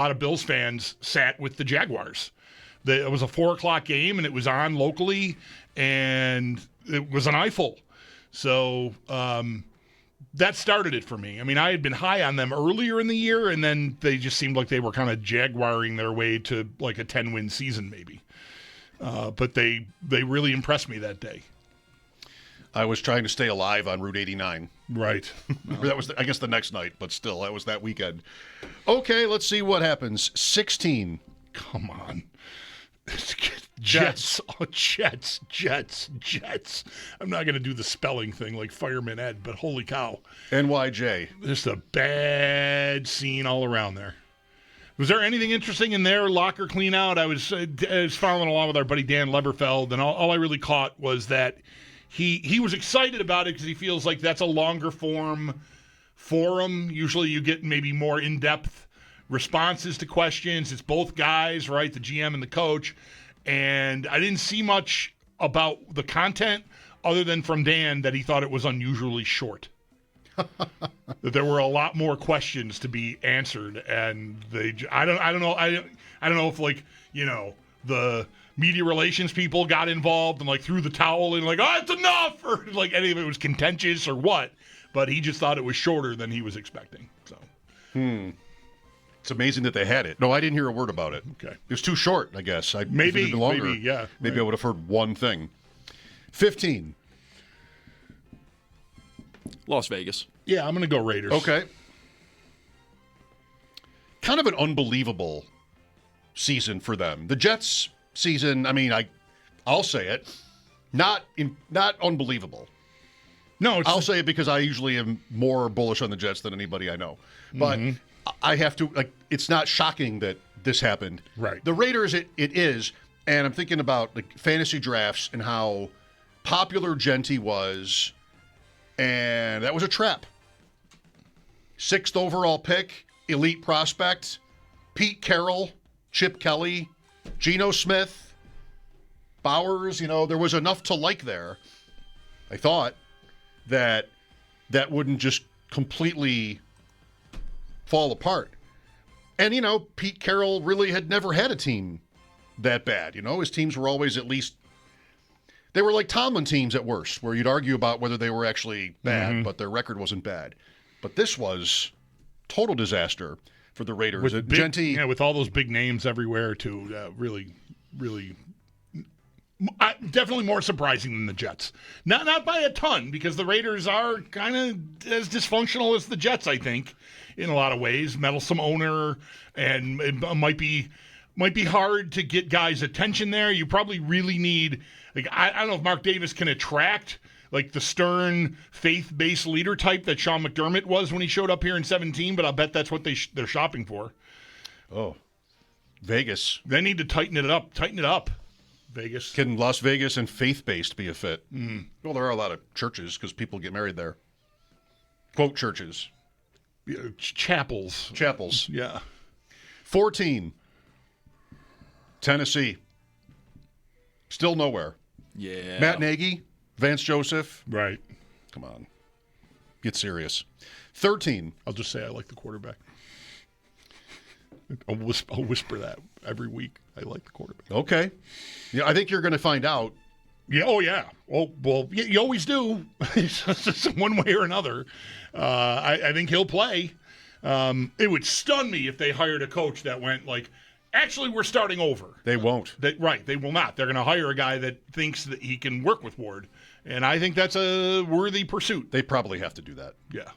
A lot of Bills fans sat with the Jaguars. It was a 4:00 game, and it was on locally, and it was an eyeful. So that started it for me. I mean, I had been high on them earlier in the year, and then they just seemed like they were kind of jaguaring their way to like a 10-win season maybe. But they really impressed me that day. I was trying to stay alive on Route 89. Right. That was, I guess, the next night, but still, that was that weekend. Okay, let's see what happens. 16. Come on. Jets. Oh, Jets. I'm not going to do the spelling thing like Fireman Ed, but holy cow. NYJ. Just a bad scene all around there. Was there anything interesting in their locker clean out? I was following along with our buddy Dan Leberfeld, and all I really caught was that he was excited about it because he feels like that's a longer form forum. Usually you get maybe more in-depth responses to questions. It's both guys, right, the GM and the coach. And I didn't see much about the content other than from Dan that he thought it was unusually short. That there were a lot more questions to be answered, and I don't know if, like, you know, the media relations people got involved and like threw the towel in, like, oh, it's enough, or like any of it was contentious or what. But he just thought it was shorter than he was expecting. So. It's amazing that they had it. No, I didn't hear a word about it. Okay. It was too short, I guess. Maybe, if it had been longer, yeah. Maybe right. I would have heard one thing. 15. Las Vegas. Yeah, I'm going to go Raiders. Okay. Kind of an unbelievable season for them. The Jets season, I mean, I'll say it, not unbelievable. No, I'll say it because I usually am more bullish on the Jets than anybody I know. But I have to, like, it's not shocking that this happened. Right. The Raiders, it is, and I'm thinking about like fantasy drafts and how popular Genty was, and that was a trap. 6th overall pick, elite prospect, Pete Carroll, Chip Kelly, Geno Smith, Bowers, you know, there was enough to like there. I thought that wouldn't just completely fall apart. And, you know, Pete Carroll really had never had a team that bad. You know, his teams were always at least, they were like Tomlin teams at worst, where you'd argue about whether they were actually bad, but their record wasn't bad. But this was total disaster for the Raiders. With Genty, yeah, with all those big names everywhere, too. Really, definitely more surprising than the Jets. Not by a ton, because the Raiders are kind of as dysfunctional as the Jets, I think, in a lot of ways. Meddlesome owner, and it might be hard to get guys' attention there. You probably really need, like, I don't know if Mark Davis can attract like the stern, faith-based leader type that Sean McDermott was when he showed up here in 2017, but I'll bet that's what they're shopping for. Oh, Vegas. They need to tighten it up. Vegas. Can Las Vegas and faith-based be a fit? Well, there are a lot of churches because people get married there. Quote churches. Chapels. Yeah. 14. Tennessee. Still nowhere. Yeah. Matt Nagy, Vance Joseph. Right. Come on. Get serious. 13. I'll just say I like the quarterback. I'll whisper that every week. I like the quarterback. Okay. Yeah, I think you're going to find out. Yeah. Oh, yeah. Well, you always do. It's just one way or another. I think he'll play. It would stun me if they hired a coach that went like, actually, we're starting over. They won't. Right. They will not. They're going to hire a guy that thinks that he can work with Ward. And I think that's a worthy pursuit. They probably have to do that. Yeah.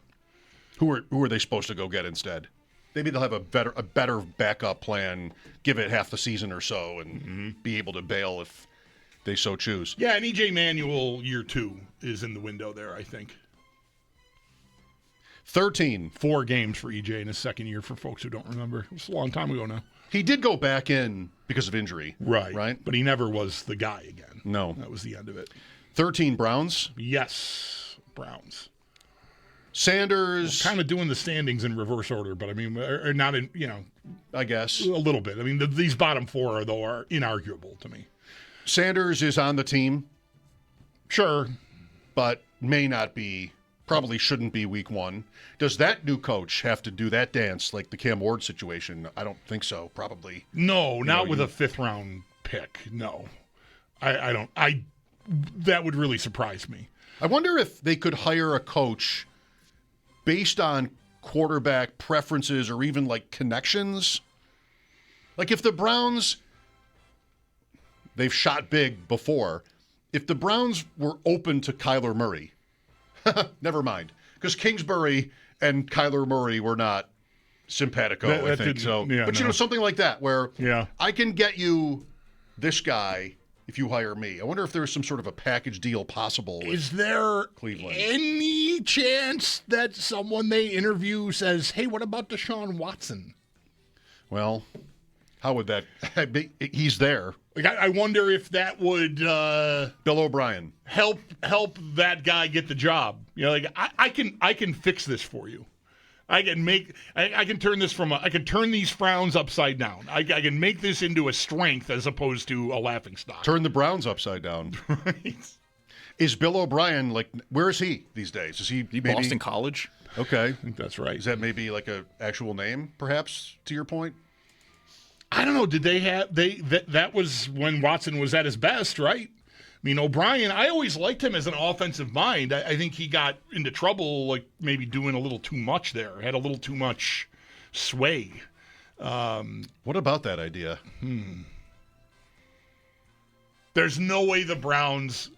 Who are they supposed to go get instead? Maybe they'll have a better backup plan, give it half the season or so, and be able to bail if they so choose. Yeah, and E.J. Manuel, year 2, is in the window there, I think. 13. 4 games for E.J. in his second year, for folks who don't remember. It was a long time ago now. He did go back in because of injury. Right? But he never was the guy again. No. That was the end of it. 13, Browns. Yes, Browns. Sanders. Kind of doing the standings in reverse order, but I mean, or not in, I guess. A little bit. I mean, these bottom 4 are inarguable to me. Sanders is on the team. Sure. But may not be Probably shouldn't be week 1. Does that new coach have to do that dance like the Cam Ward situation? I don't think so, probably. No, not with a 5th-round pick. No. I don't. That would really surprise me. I wonder if they could hire a coach based on quarterback preferences or even like connections. Like if the Browns, they've shot big before. If the Browns were open to Kyler Murray, never mind. Because Kingsbury and Kyler Murray were not simpatico, I think. So, yeah, but no. Something like that where Yeah. I can get you this guy if you hire me. I wonder if there's some sort of a package deal possible with Is there Cleveland. any chance that someone they interview says, hey, what about Deshaun Watson? Well, how would that be? He's there. Like, I wonder if that would Bill O'Brien. help that guy get the job. You know, like I can fix this for you. I can turn this I can turn these frowns upside down. I can make this into a strength as opposed to a laughing stock. Turn the Browns upside down. Right. Is Bill O'Brien, like, where is he these days? Is he maybe, Boston College. Okay. I think that's right. Is that maybe like a actual name, perhaps, to your point? I don't know. Did they have that was when Watson was at his best, right? I mean, O'Brien, I always liked him as an offensive mind. I think he got into trouble, like maybe doing a little too much there, had a little too much sway. What about that idea? There's no way the Browns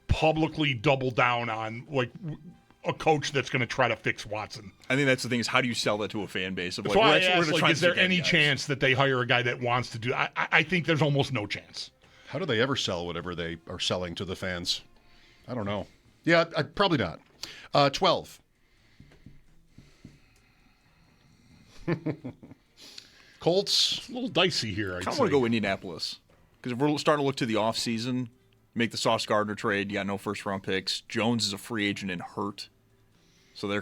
publicly double down on like a coach that's going to try to fix Watson. I think that's the thing is how do you sell that to a fan base? Of That's like, why we're I actually- we're asked, gonna like, try is and there see any guys. chance that they hire a guy that wants to do? I think there's almost no chance. How do they ever sell whatever they are selling to the fans? I don't know. Yeah, probably not. 12. Colts. It's a little dicey here. I I'd kind of say. want to go Indianapolis because if we're starting to look to the offseason, make the Sauce Gardner trade, you got no first-round picks. Jones is a free agent and hurt, so they're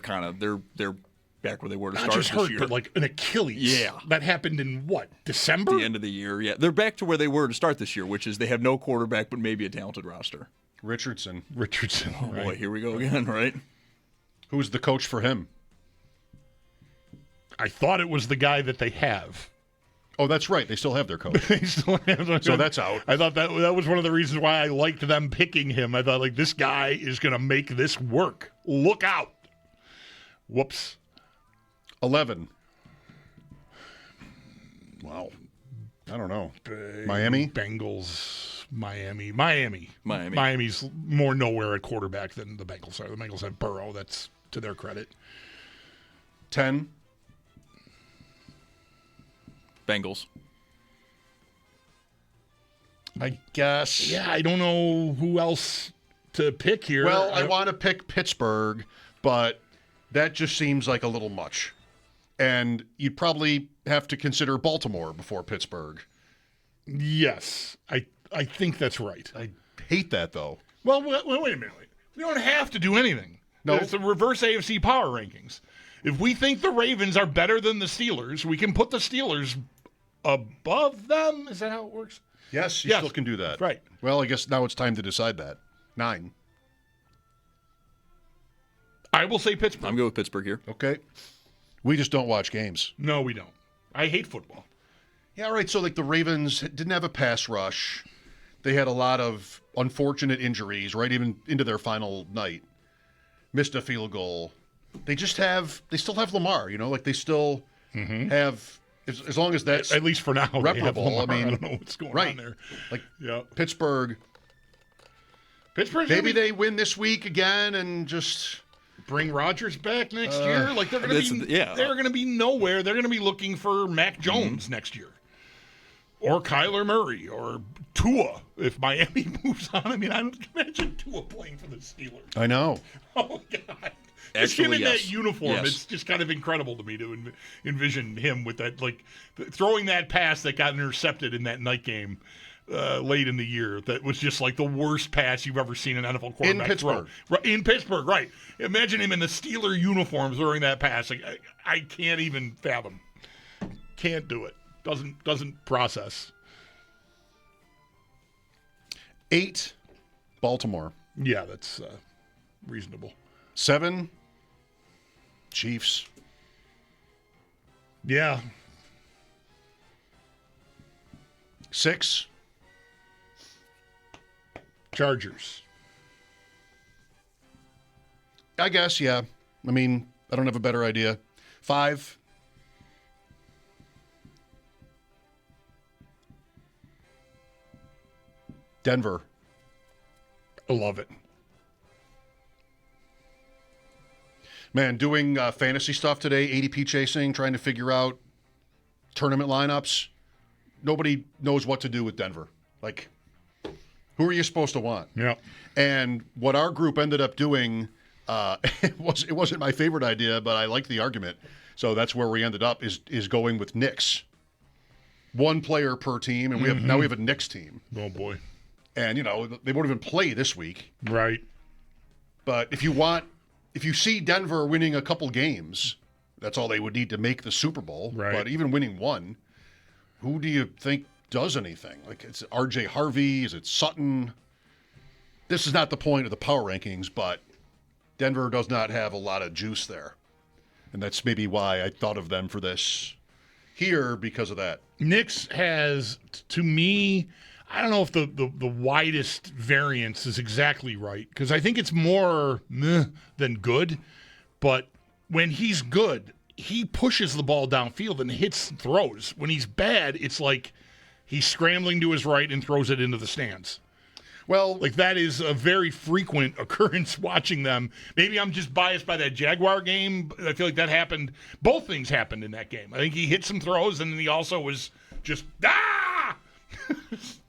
back where they were to Not start just this hurt, year. but like an Achilles. Yeah. That happened in what, December? the end of the year, yeah, they're back to where they were to start this year, which is they have no quarterback but maybe a talented roster. Richardson. Richardson. Right. Boy, here we go again, right? Who's the coach for him? I thought it was the guy that they have. Oh, that's right. They still have their coach. They still have- So that's out. I thought that was one of the reasons why I liked them picking him. I thought, like, this guy is going to make this work. Look out. Whoops. 11. Wow. I don't know. Miami? Bengals. Miami. Miami's more nowhere at quarterback than the Bengals are. The Bengals have Burrow. That's to their credit. 10. Bengals. I guess. Yeah, I don't know who else to pick here. Well, I want to pick Pittsburgh, but that just seems like a little much. And you'd probably have to consider Baltimore before Pittsburgh. Yes, I think that's right. I hate that, though. Well, wait a minute. We don't have to do anything. No. It's a reverse AFC Power Rankings. If we think the Ravens are better than the Steelers, we can put the Steelers above them. Is that how it works? Yes, you Yes. still can do that. Right. Well, I guess now it's time to decide that. 9. I will say Pittsburgh. I'm good with Pittsburgh here. Okay. We just don't watch games. No, we don't. I hate football. Yeah, right. So, like, the Ravens didn't have a pass rush. They had a lot of unfortunate injuries, right, even into their final night. Missed a field goal. They still have Lamar, you know, like they still have, as long as that's At least for now. they have reparable. Lamar. I mean, don't know what's going right. on there. Like Yeah. Pittsburgh, Pittsburgh's maybe gonna they win this week again and just bring Rodgers back next year. Like they're going to be, yeah. they're going to be nowhere. They're going to be looking for Mac Jones next year, or Kyler Murray, or Tua if Miami moves on. I mean, I don't imagine Tua playing for the Steelers. I know. Oh God! Just him Actually, in yes. that uniform. Yes. It's just kind of incredible to me to envision him with that, like throwing that pass that got intercepted in that night game. Late in the year, that was just like the worst pass you've ever seen an NFL quarterback Pittsburgh. throw. In Pittsburgh, right. Imagine him in the Steeler uniform throwing that pass. Like, I can't even fathom. Can't do it. Doesn't process. 8, Baltimore. Yeah, that's reasonable. 7, Chiefs. Yeah. 6, Chargers. I guess, yeah. I mean, I don't have a better idea. 5, Denver. I love it. Man, doing fantasy stuff today, ADP chasing, trying to figure out tournament lineups. Nobody knows what to do with Denver. Like, who are you supposed to want? Yeah. And what our group ended up doing, it wasn't my favorite idea, but I liked the argument. So that's where we ended up is going with Knicks. One player per team, and now we have a Knicks team. Oh, boy. And, they won't even play this week. Right. But if you see Denver winning a couple games, that's all they would need to make the Super Bowl. Right. But even winning one, who do you think does anything? Like, it's RJ Harvey? Is it Sutton? This is not the point of the power rankings, but Denver does not have a lot of juice there. And that's maybe why I thought of them for this here because of that. Knicks has, to me, I don't know if the widest variance is exactly right, because I think it's more meh than good. But when he's good, he pushes the ball downfield and hits throws. When he's bad, it's like he's scrambling to his right and throws it into the stands. Well, Like, that is a very frequent occurrence watching them. Maybe I'm just biased by that Jaguar game. I feel like that happened. Both things happened in that game. I think he hit some throws, and then he also was just, ah!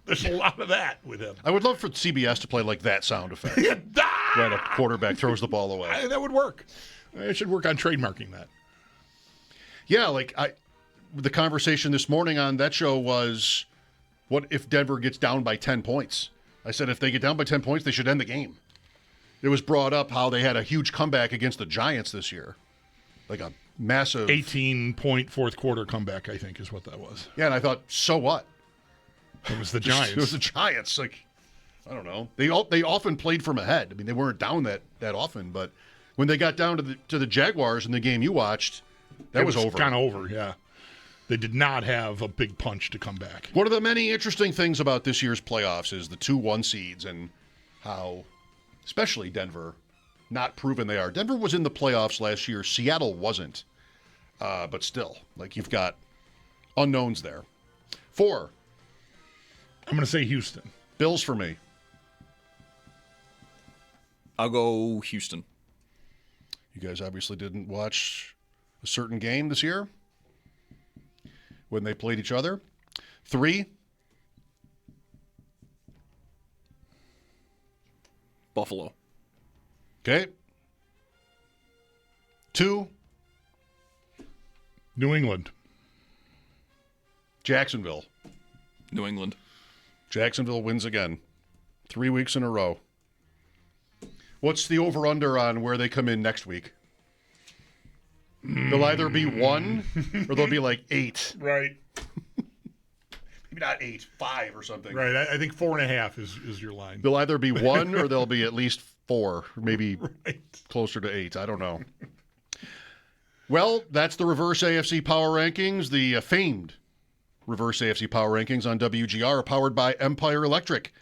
There's a lot of that with him. I would love for CBS to play like that sound effect Ah! when a quarterback throws the ball away. That would work. I should work on trademarking that. Yeah, the conversation this morning on that show was, what if Denver gets down by 10 points? I said if they get down by 10 points, they should end the game. It was brought up how they had a huge comeback against the Giants this year. Like a massive 18-point fourth quarter comeback, I think, is what that was. Yeah, and I thought, so what? It was the Giants. It was the Giants. Like, I don't know. They often played from ahead. I mean, they weren't down that often, but when they got down to the Jaguars in the game you watched, that was over. Kind of over, yeah. They did not have a big punch to come back. One of the many interesting things about this year's playoffs is the 2 1 seeds and how, especially Denver, not proven they are. Denver was in the playoffs last year. Seattle wasn't. But still, like, you've got unknowns there. 4, I'm going to say Houston. Bills for me. I'll go Houston. You guys obviously didn't watch a certain game this year when they played each other. 3, Buffalo. okay. 2, New England. Jacksonville. New England. Jacksonville wins again. 3 weeks in a row. What's the over-under on where they come in next week? They'll either be 1 or they'll be like 8. Right. Maybe not 8, 5 or something. Right. I think 4.5 is your line. They'll either be 1 or they'll be at least 4, maybe Right. closer to 8. I don't know. Well, that's the reverse AFC Power Rankings. The famed reverse AFC Power Rankings on WGR are powered by Empire Electric.